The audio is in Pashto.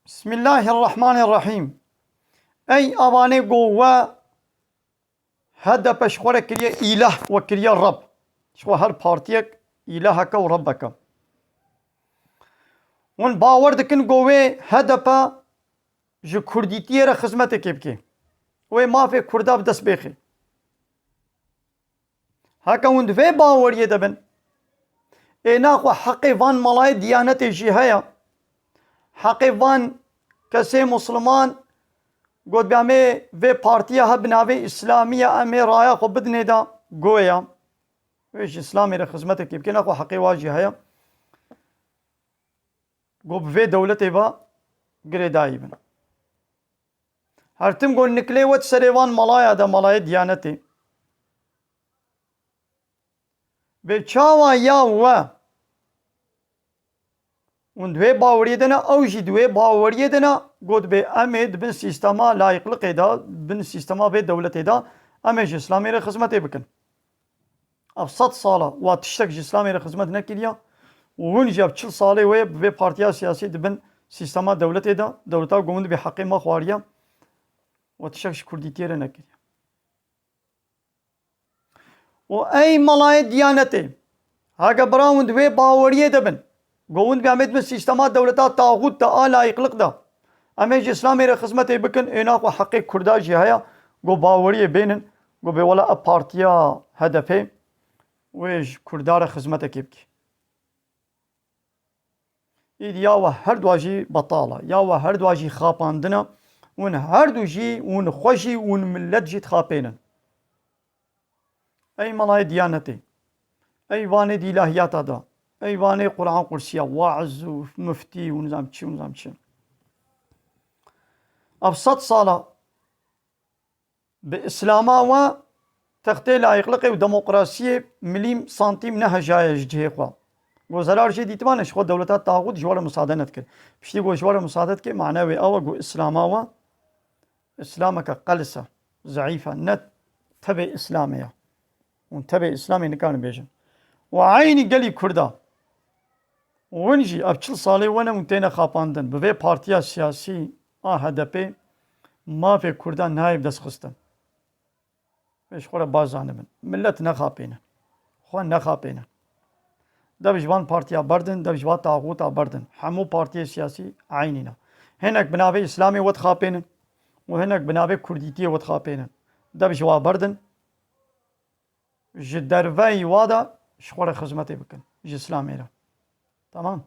بسم الله الرحمن الرحیم. ای اوانه گوه هدفش خوره کریه اله و کریه رب. شو هر پارتیک اله که و رب که. ون باور دکن گوه هدفه جو کردیتیه را خدمت کب که. و مافی کرداب دست بخی. هکا ون دوی باوریه دبن. اینا خو حق وان ملای دیانت جیهایا. حق وان کسی مسلمان گود بیامه و پارتیا ها بناوی اسلامیه امی رایا خو بدنه دا گویا ویش اسلامی را خدمت کی بکنه خو حقی واجی هیا گو به دولت با گریدایی بن هر تم گو نکلی وت سریوان ملایا دا ملای دیانتی به چاوا یا و اون دوی باوری دنا او جی دوی باوری دنا گود به امید بن سیستما لایق لقیدا بن سیستما به دولت دا امیش اسلامی را خدمت بکن اب 100 ساله و تشتک اسلامی را خدمت نکریا ون جاب 40 ساله و به پارتیا سیاسی دبن سیستما دولت دا دولتا گوند به حق ما خواریا و تشتک کردیتی را نکریا و ای ملای دیانتی هاگا براون دوی باوری دبن گوند بیامد من سیستما دولتا تاغوت تا آلا اقلق دا امیج اسلامی را خدمت بکن اینا خو حق کردا جهایا گو باوری بینن گو به ولا پارتیا هدفه ویش کردا را خدمت کب کی اید یا و هر دواجی بطاله یا و هر دواجی خاپاندنا ون هر دو جی ون خوشی ون ملت جی تخاپینن ای ملای دیانتی ای وانه دی الهیات دا ای وانه قرآن قرصیه واعظ و مفتی و نظام چی و نظام چی اب 100 ساله به اسلاما و تخته لایقلقه و دموکراسی ملیم سانتیم نه جایش جه خوا گو زرار جه دیتوانش خود دولتات تاغوت جوار مساعدت کرد پشتی گو جوار مساعدت که معنی او گو اسلاما و اسلامك قلسه ضعيفه نت تبع اسلاميه ونتبع اسلامي نكان بيجن وعيني قلي كردا ونجي اب 40 ساله وانا منتين خاپاندن به پارتیا سیاسی HDP ما في كردان نايب دست خستن ايش خورا بازانه من ملت نخاپینه خوان نخاپینه دبجوان پارتیا بردن دبجوان طاغوتا بردن همو پارتیا سیاسی عينينا هناك بنابي اسلامي ود خاپینه وهناك بنابي كرديتي ود خاپینه دبجوا بردن جدروي وادا شخورا خدمتي بكن جي اسلامي تمام